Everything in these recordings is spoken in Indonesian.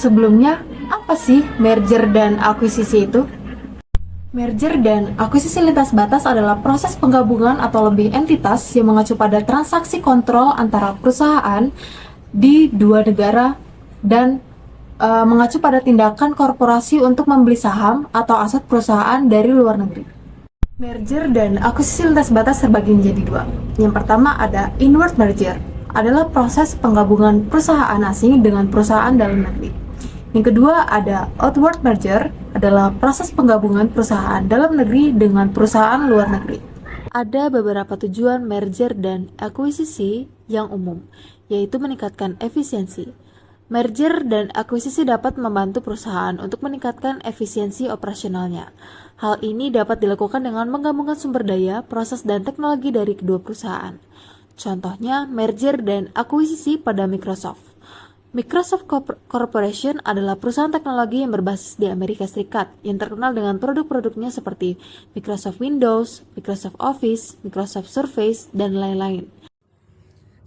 Sebelumnya, apa sih merger dan akuisisi itu? Merger dan akuisisi lintas batas adalah proses penggabungan atau lebih entitas yang mengacu pada transaksi kontrol antara perusahaan di dua negara dan mengacu pada tindakan korporasi untuk membeli saham atau aset perusahaan dari luar negeri. Merger dan akuisisi lintas batas terbagi menjadi dua. Yang pertama ada inward merger, adalah proses penggabungan perusahaan asing dengan perusahaan dalam negeri. Yang kedua ada outward merger, adalah proses penggabungan perusahaan dalam negeri dengan perusahaan luar negeri. Ada beberapa tujuan merger dan akuisisi yang umum, yaitu meningkatkan efisiensi. Merger dan akuisisi dapat membantu perusahaan untuk meningkatkan efisiensi operasionalnya. Hal ini dapat dilakukan dengan menggabungkan sumber daya, proses, dan teknologi dari kedua perusahaan. Contohnya, merger dan akuisisi pada Microsoft. Microsoft Corporation adalah perusahaan teknologi yang berbasis di Amerika Serikat yang terkenal dengan produk-produknya seperti Microsoft Windows, Microsoft Office, Microsoft Surface, dan lain-lain.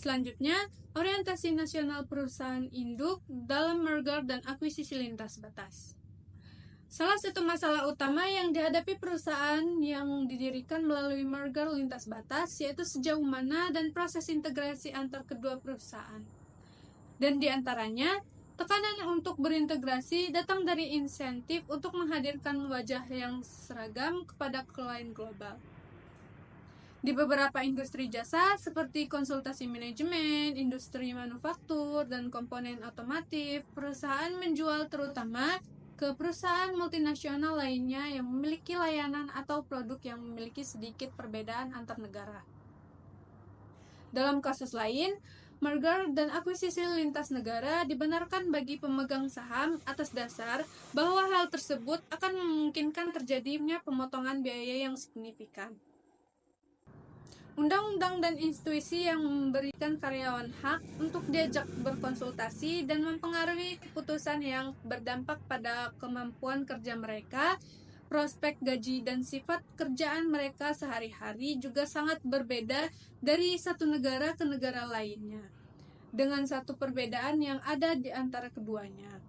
Selanjutnya, orientasi nasional perusahaan induk dalam merger dan akuisisi lintas batas. Salah satu masalah utama yang dihadapi perusahaan yang didirikan melalui merger lintas batas yaitu sejauh mana dan proses integrasi antar kedua perusahaan. Dan di antaranya, tekanan untuk berintegrasi datang dari insentif untuk menghadirkan wajah yang seragam kepada klien global. Di beberapa industri jasa seperti konsultasi manajemen, industri manufaktur, dan komponen otomotif, perusahaan menjual terutama ke perusahaan multinasional lainnya yang memiliki layanan atau produk yang memiliki sedikit perbedaan antar negara. Dalam kasus lain, merger dan akuisisi lintas negara dibenarkan bagi pemegang saham atas dasar bahwa hal tersebut akan memungkinkan terjadinya pemotongan biaya yang signifikan. Undang-undang dan institusi yang memberikan karyawan hak untuk diajak berkonsultasi dan mempengaruhi keputusan yang berdampak pada kemampuan kerja mereka, prospek gaji dan sifat kerjaan mereka sehari-hari juga sangat berbeda dari satu negara ke negara lainnya, dengan satu perbedaan yang ada di antara keduanya.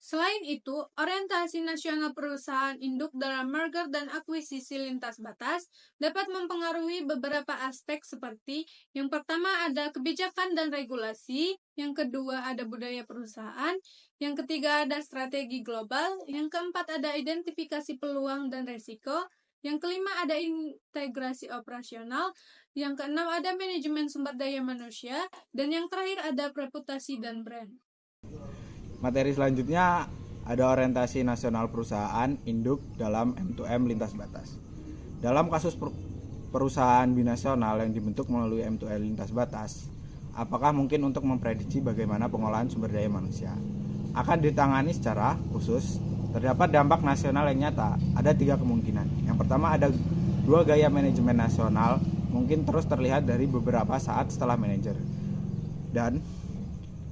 Selain itu, orientasi nasional perusahaan induk dalam merger dan akuisisi lintas batas dapat mempengaruhi beberapa aspek seperti yang pertama ada kebijakan dan regulasi, yang kedua ada budaya perusahaan, yang ketiga ada strategi global, yang keempat ada identifikasi peluang dan resiko, yang kelima ada integrasi operasional, yang keenam ada manajemen sumber daya manusia, dan yang terakhir ada reputasi dan brand. Materi selanjutnya ada orientasi nasional perusahaan induk dalam M2M lintas batas. Dalam kasus perusahaan binasional yang dibentuk melalui M2M lintas batas, apakah mungkin untuk memprediksi bagaimana pengolahan sumber daya manusia? Akan ditangani secara khusus, terdapat dampak nasional yang nyata. Ada 3 kemungkinan. Yang pertama ada 2 gaya manajemen nasional mungkin terus terlihat dari beberapa saat setelah manajer. Dan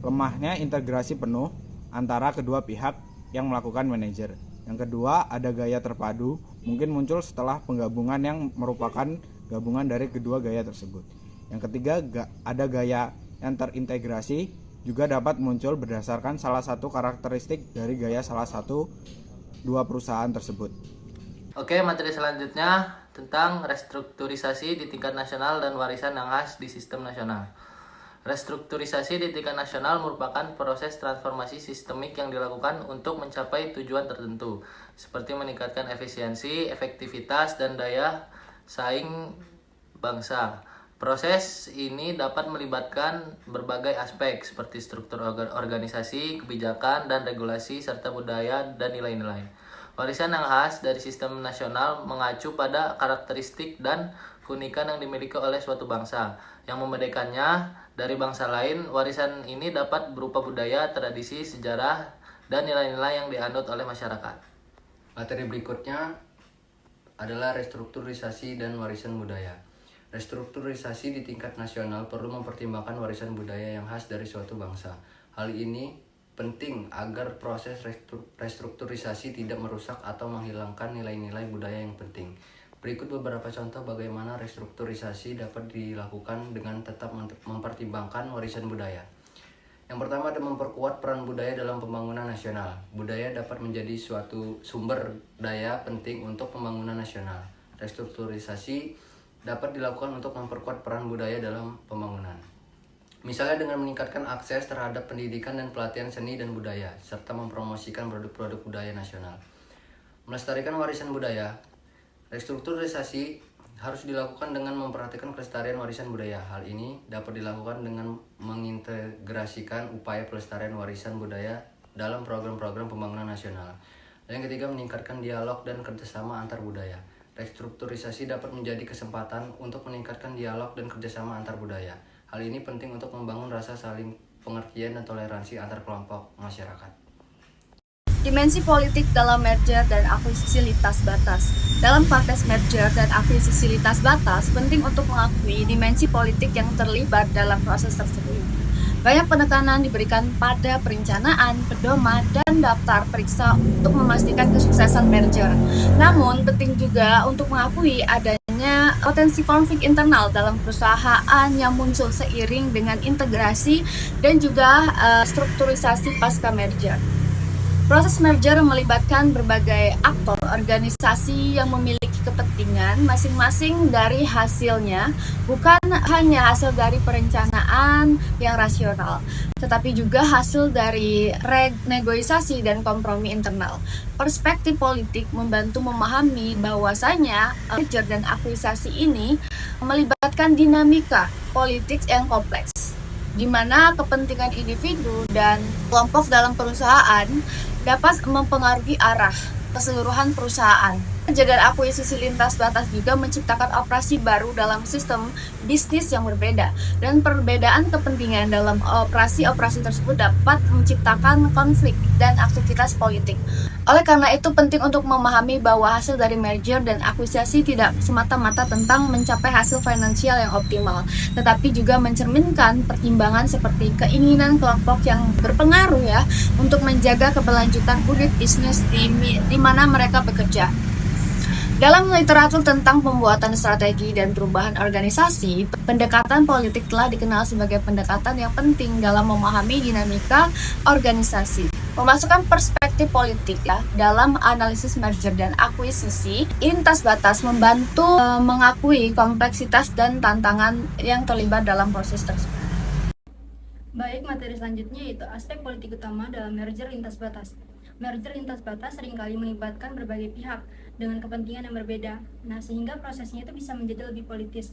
lemahnya integrasi penuh antara kedua pihak yang melakukan manajer. Yang kedua, ada gaya terpadu, mungkin muncul setelah penggabungan yang merupakan gabungan dari kedua gaya tersebut. Yang ketiga, ada gaya yang terintegrasi, juga dapat muncul berdasarkan salah satu karakteristik dari gaya salah satu dua perusahaan tersebut. Oke, materi selanjutnya tentang restrukturisasi di tingkat nasional dan warisan yang khas di sistem nasional. Restrukturisasi di tingkat nasional merupakan proses transformasi sistemik yang dilakukan untuk mencapai tujuan tertentu, seperti meningkatkan efisiensi, efektivitas, dan daya saing bangsa. Proses ini dapat melibatkan berbagai aspek, seperti struktur organisasi, kebijakan, dan regulasi, serta budaya dan nilai-nilai. Warisan yang khas dari sistem nasional mengacu pada karakteristik dan keunikan yang dimiliki oleh suatu bangsa. Yang membedakannya dari bangsa lain, warisan ini dapat berupa budaya, tradisi, sejarah, dan nilai-nilai yang dianut oleh masyarakat. Materi berikutnya adalah restrukturisasi dan warisan budaya. Restrukturisasi di tingkat nasional perlu mempertimbangkan warisan budaya yang khas dari suatu bangsa. Hal ini penting agar proses restrukturisasi tidak merusak atau menghilangkan nilai-nilai budaya yang penting. Berikut beberapa contoh bagaimana restrukturisasi dapat dilakukan dengan tetap mempertimbangkan warisan budaya. Yang pertama ada memperkuat peran budaya dalam pembangunan nasional. Budaya dapat menjadi suatu sumber daya penting untuk pembangunan nasional. Restrukturisasi dapat dilakukan untuk memperkuat peran budaya dalam pembangunan. Misalnya dengan meningkatkan akses terhadap pendidikan dan pelatihan seni dan budaya, serta mempromosikan produk-produk budaya nasional. Melestarikan warisan budaya, restrukturisasi harus dilakukan dengan memperhatikan kelestarian warisan budaya. Hal ini dapat dilakukan dengan mengintegrasikan upaya pelestarian warisan budaya dalam program-program pembangunan nasional. Dan yang ketiga, meningkatkan dialog dan kerjasama antar budaya. Restrukturisasi dapat menjadi kesempatan untuk meningkatkan dialog dan kerjasama antar budaya. Hal ini penting untuk membangun rasa saling pengertian dan toleransi antar kelompok masyarakat. Dimensi politik dalam merger dan akuisisi lintas batas. Dalam konteks merger dan akuisisi lintas batas, penting untuk mengakui dimensi politik yang terlibat dalam proses tersebut. Banyak penekanan diberikan pada perencanaan, pedoman, dan daftar periksa untuk memastikan kesuksesan merger. Namun, penting juga untuk mengakui adanya potensi konflik internal dalam perusahaan yang muncul seiring dengan integrasi dan juga strukturisasi pasca merger. Proses merger melibatkan berbagai aktor organisasi yang memiliki kepentingan masing-masing dari hasilnya, bukan hanya hasil dari perencanaan yang rasional, tetapi juga hasil dari renegosiasi dan kompromi internal. Perspektif politik membantu memahami bahwasanya merger dan akuisisi ini melibatkan dinamika politik yang kompleks, di mana kepentingan individu dan kelompok dalam perusahaan dapat mempengaruhi arah keseluruhan perusahaan. Merger dan akuisisi lintas batas juga menciptakan operasi baru dalam sistem bisnis yang berbeda, dan perbedaan kepentingan dalam operasi-operasi tersebut dapat menciptakan konflik dan aktivitas politik. Oleh karena itu penting untuk memahami bahwa hasil dari merger dan akuisisi tidak semata-mata tentang mencapai hasil finansial yang optimal, tetapi juga mencerminkan pertimbangan seperti keinginan kelompok yang berpengaruh ya untuk menjaga keberlanjutan unit bisnis di mana mereka bekerja. Dalam literatur tentang pembuatan strategi dan perubahan organisasi, pendekatan politik telah dikenal sebagai pendekatan yang penting dalam memahami dinamika organisasi. Memasukkan perspektif politik dalam analisis merger dan akuisisi lintas batas membantu mengakui kompleksitas dan tantangan yang terlibat dalam proses tersebut. Baik, materi selanjutnya yaitu aspek politik utama dalam merger lintas batas. Merger lintas batas seringkali melibatkan berbagai pihak dengan kepentingan yang berbeda. Nah, sehingga prosesnya itu bisa menjadi lebih politis.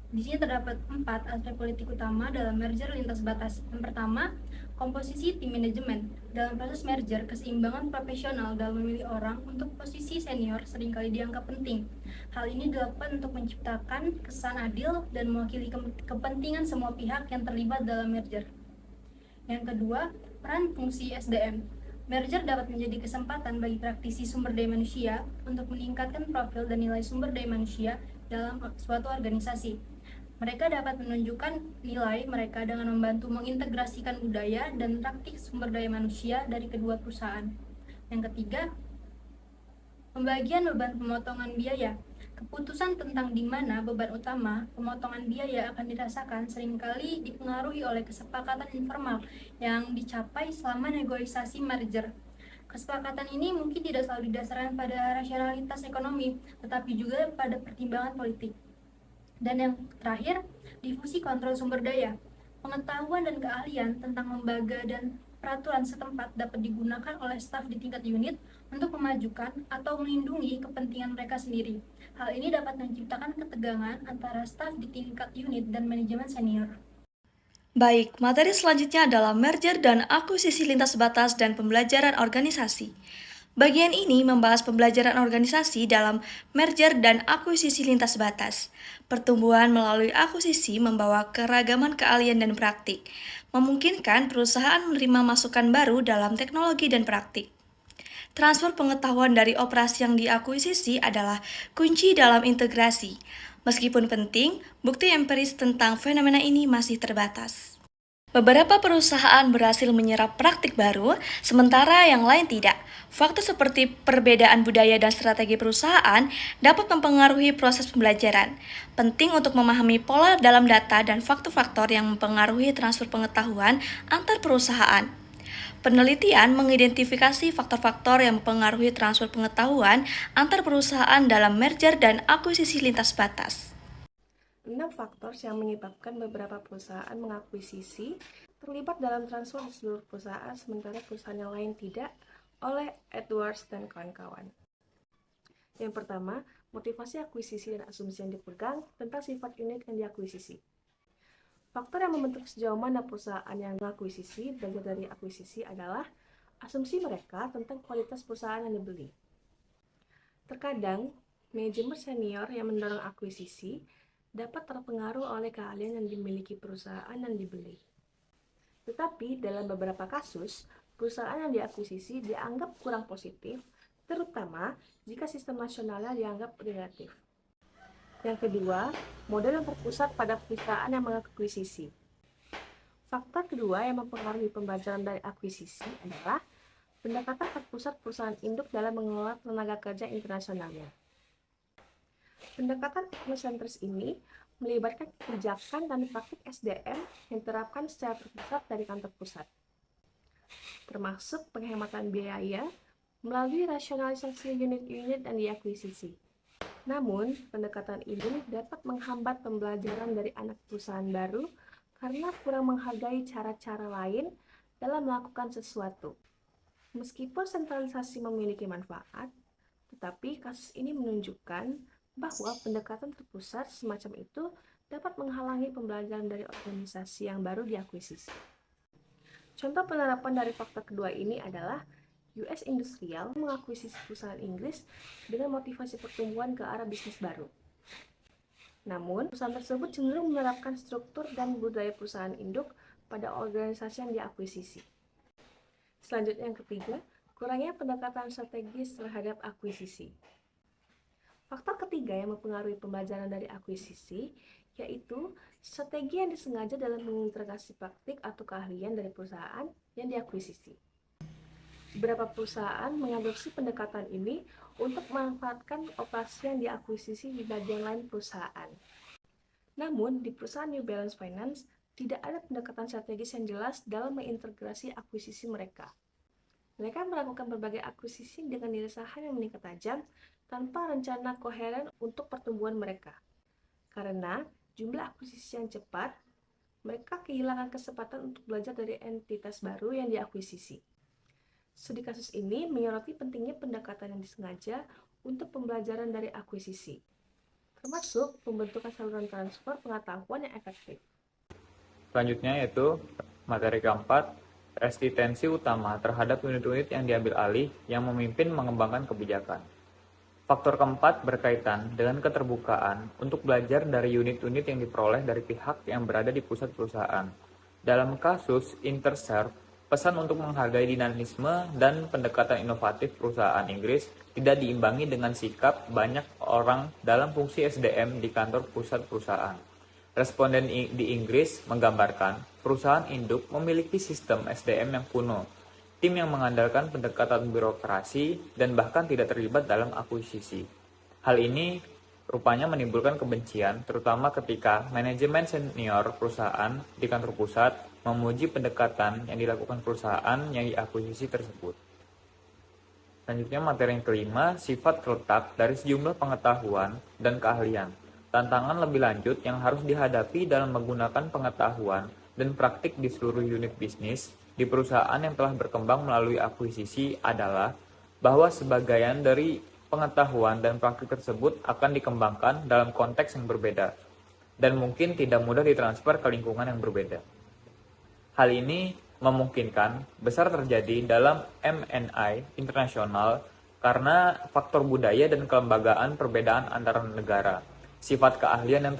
Di sini terdapat 4 aspek politik utama dalam merger lintas batas. Yang pertama, komposisi tim manajemen. Dalam proses merger, keseimbangan profesional dalam memilih orang untuk posisi senior seringkali dianggap penting. Hal ini dilakukan untuk menciptakan kesan adil dan mewakili kepentingan semua pihak yang terlibat dalam merger. Yang kedua, peran fungsi SDM. Merger dapat menjadi kesempatan bagi praktisi sumber daya manusia untuk meningkatkan profil dan nilai sumber daya manusia dalam suatu organisasi. Mereka dapat menunjukkan nilai mereka dengan membantu mengintegrasikan budaya dan praktik sumber daya manusia dari kedua perusahaan. Yang ketiga, pembagian beban pemotongan biaya. Keputusan tentang di mana beban utama pemotongan biaya akan dirasakan seringkali dipengaruhi oleh kesepakatan informal yang dicapai selama negosiasi merger. Kesepakatan ini mungkin tidak selalu didasarkan pada rasionalitas ekonomi, tetapi juga pada pertimbangan politik. Dan yang terakhir, difusi kontrol sumber daya. Pengetahuan dan keahlian tentang lembaga dan peraturan setempat dapat digunakan oleh staf di tingkat unit untuk memajukan atau melindungi kepentingan mereka sendiri. Hal ini dapat menciptakan ketegangan antara staf di tingkat unit dan manajemen senior. Baik, materi selanjutnya adalah merger dan akuisisi lintas batas dan pembelajaran organisasi. Bagian ini membahas pembelajaran organisasi dalam merger dan akuisisi lintas batas. Pertumbuhan melalui akuisisi membawa keragaman keahlian dan praktik, memungkinkan perusahaan menerima masukan baru dalam teknologi dan praktik. Transfer pengetahuan dari operasi yang diakuisisi adalah kunci dalam integrasi. Meskipun penting, bukti empiris tentang fenomena ini masih terbatas. Beberapa perusahaan berhasil menyerap praktik baru, sementara yang lain tidak. Faktor seperti perbedaan budaya dan strategi perusahaan dapat mempengaruhi proses pembelajaran. Penting untuk memahami pola dalam data dan faktor-faktor yang mempengaruhi transfer pengetahuan antar perusahaan. Penelitian mengidentifikasi faktor-faktor yang mempengaruhi transfer pengetahuan antar perusahaan dalam merger dan akuisisi lintas batas. 6 faktor yang menyebabkan beberapa perusahaan mengakuisisi terlibat dalam transfer di seluruh perusahaan sementara perusahaan yang lain tidak, oleh Edwards dan kawan-kawan. Yang pertama, motivasi akuisisi dan asumsi yang dipegang tentang sifat unik yang diakuisisi. Faktor yang membentuk sejauh mana perusahaan yang mengakuisisi belajar dari akuisisi adalah asumsi mereka tentang kualitas perusahaan yang dibeli. Terkadang, manajemen senior yang mendorong akuisisi dapat terpengaruh oleh keahlian yang dimiliki perusahaan yang dibeli. Tetapi dalam beberapa kasus, perusahaan yang diakuisisi dianggap kurang positif, terutama jika sistem nasionalnya dianggap negatif. Yang kedua, model yang terpusat pada perusahaan yang mengakuisisi. Faktor kedua yang mempengaruhi pembelajaran dari akuisisi adalah pendekatan terpusat perusahaan induk dalam mengelola tenaga kerja internasionalnya. Pendekatan etnosentris ini melibatkan kebijakan dan praktik SDM yang diterapkan secara terpusat dari kantor pusat, termasuk penghematan biaya melalui rasionalisasi unit-unit yang diakuisisi. Namun, pendekatan ini dapat menghambat pembelajaran dari anak perusahaan baru karena kurang menghargai cara-cara lain dalam melakukan sesuatu. Meskipun sentralisasi memiliki manfaat, tetapi kasus ini menunjukkan bahwa pendekatan terpusat semacam itu dapat menghalangi pembelajaran dari organisasi yang baru diakuisisi. Contoh penerapan dari faktor kedua ini adalah US Industrial mengakuisisi perusahaan Inggris dengan motivasi pertumbuhan ke arah bisnis baru. Namun, perusahaan tersebut cenderung menerapkan struktur dan budaya perusahaan induk pada organisasi yang diakuisisi. Selanjutnya yang ketiga, kurangnya pendekatan strategis terhadap akuisisi. Faktor ketiga yang mempengaruhi pembelajaran dari akuisisi yaitu strategi yang disengaja dalam mengintegrasi praktik atau keahlian dari perusahaan yang diakuisisi. Beberapa perusahaan mengadopsi pendekatan ini untuk memanfaatkan operasi yang diakuisisi di bagian lain perusahaan. Namun, di perusahaan New Balance Finance, tidak ada pendekatan strategis yang jelas dalam mengintegrasi akuisisi mereka. Mereka melakukan berbagai akuisisi dengan irasahan yang meningkat tajam tanpa rencana koheren untuk pertumbuhan mereka. Karena jumlah akuisisi yang cepat, mereka kehilangan kesempatan untuk belajar dari entitas baru yang diakuisisi. Studi kasus ini menyoroti pentingnya pendekatan yang disengaja untuk pembelajaran dari akuisisi, termasuk pembentukan saluran transfer pengetahuan yang efektif. Selanjutnya yaitu materi keempat, resistensi utama terhadap unit-unit yang diambil alih yang memimpin mengembangkan kebijakan. Faktor keempat berkaitan dengan keterbukaan untuk belajar dari unit-unit yang diperoleh dari pihak yang berada di pusat perusahaan. Dalam kasus Interserve, pesan untuk menghargai dinamisme dan pendekatan inovatif perusahaan Inggris tidak diimbangi dengan sikap banyak orang dalam fungsi SDM di kantor pusat perusahaan. Responden di Inggris menggambarkan perusahaan induk memiliki sistem SDM yang kuno, tim yang mengandalkan pendekatan birokrasi dan bahkan tidak terlibat dalam akuisisi. Hal ini rupanya menimbulkan kebencian, terutama ketika manajemen senior perusahaan di kantor pusat memuji pendekatan yang dilakukan perusahaan yang diakuisisi tersebut. Selanjutnya materi yang kelima, sifat terletak dari sejumlah pengetahuan dan keahlian. Tantangan lebih lanjut yang harus dihadapi dalam menggunakan pengetahuan dan praktik di seluruh unit bisnis di perusahaan yang telah berkembang melalui akuisisi adalah bahwa sebagian dari pengetahuan dan praktik tersebut akan dikembangkan dalam konteks yang berbeda dan mungkin tidak mudah ditransfer ke lingkungan yang berbeda. Hal ini memungkinkan besar terjadi dalam M&I internasional karena faktor budaya dan kelembagaan perbedaan antar negara. Sifat keahlian yang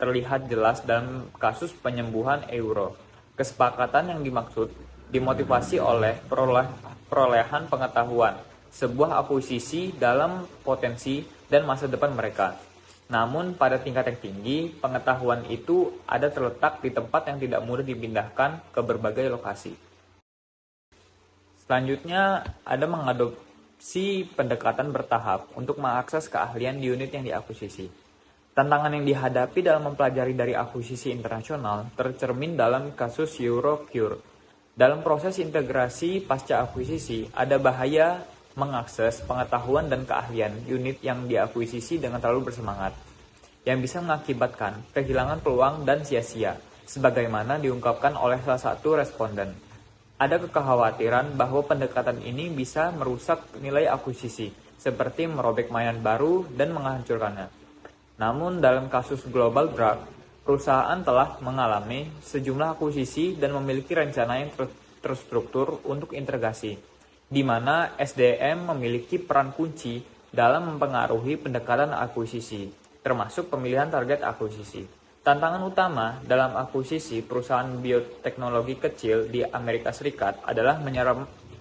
terlihat jelas dalam kasus penyembuhan euro. Kesepakatan yang dimaksud dimotivasi oleh perolehan pengetahuan, sebuah akuisisi dalam potensi dan masa depan mereka. Namun pada tingkat yang tinggi, pengetahuan itu ada terletak di tempat yang tidak mudah dipindahkan ke berbagai lokasi. Selanjutnya, ada mengadopsi pendekatan bertahap untuk mengakses keahlian di unit yang diakuisisi. Tantangan yang dihadapi dalam mempelajari dari akuisisi internasional tercermin dalam kasus Eurocure. Dalam proses integrasi pasca akuisisi, ada bahaya mengakses pengetahuan dan keahlian unit yang diakuisisi dengan terlalu bersemangat, yang bisa mengakibatkan kehilangan peluang dan sia-sia, sebagaimana diungkapkan oleh salah satu responden. Ada kekhawatiran bahwa pendekatan ini bisa merusak nilai akuisisi, seperti merobek mainan baru dan menghancurkannya. Namun dalam kasus Global Drug, perusahaan telah mengalami sejumlah akuisisi dan memiliki rencana yang terstruktur untuk integrasi, di mana SDM memiliki peran kunci dalam mempengaruhi pendekatan akuisisi, termasuk pemilihan target akuisisi. Tantangan utama dalam akuisisi perusahaan bioteknologi kecil di Amerika Serikat adalah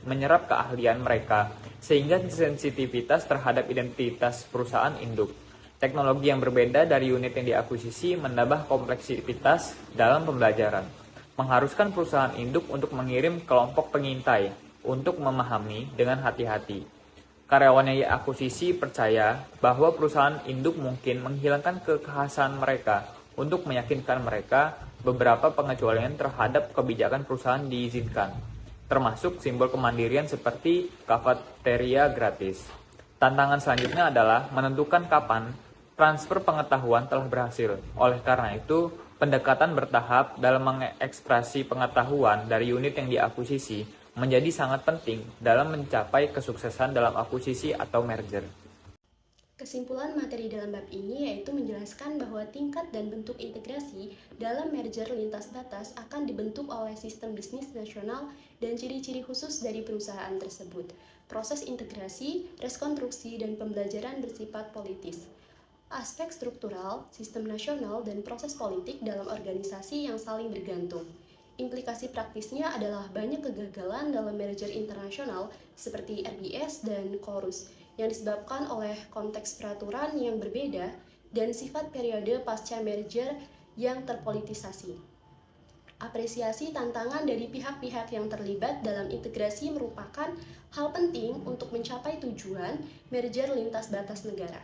menyerap keahlian mereka, sehingga sensitivitas terhadap identitas perusahaan induk. Teknologi yang berbeda dari unit yang diakuisisi menambah kompleksitas dalam pembelajaran, mengharuskan perusahaan induk untuk mengirim kelompok pengintai untuk memahami dengan hati-hati. Karyawan yang diakuisisi percaya bahwa perusahaan induk mungkin menghilangkan kekhasan mereka untuk meyakinkan mereka beberapa pengecualian terhadap kebijakan perusahaan diizinkan, termasuk simbol kemandirian seperti kafeteria gratis. Tantangan selanjutnya adalah menentukan kapan transfer pengetahuan telah berhasil. Oleh karena itu, pendekatan bertahap dalam mengekspresi pengetahuan dari unit yang diakuisisi menjadi sangat penting dalam mencapai kesuksesan dalam akuisisi atau merger. Kesimpulan materi dalam bab ini yaitu menjelaskan bahwa tingkat dan bentuk integrasi dalam merger lintas batas akan dibentuk oleh sistem bisnis nasional dan ciri-ciri khusus dari perusahaan tersebut. Proses integrasi, rekonstruksi, dan pembelajaran bersifat politis. Aspek struktural, sistem nasional, dan proses politik dalam organisasi yang saling bergantung. Implikasi praktisnya adalah banyak kegagalan dalam merger internasional seperti RBS dan Chorus yang disebabkan oleh konteks peraturan yang berbeda dan sifat periode pasca merger yang terpolitisasi. Apresiasi tantangan dari pihak-pihak yang terlibat dalam integrasi merupakan hal penting untuk mencapai tujuan merger lintas batas negara.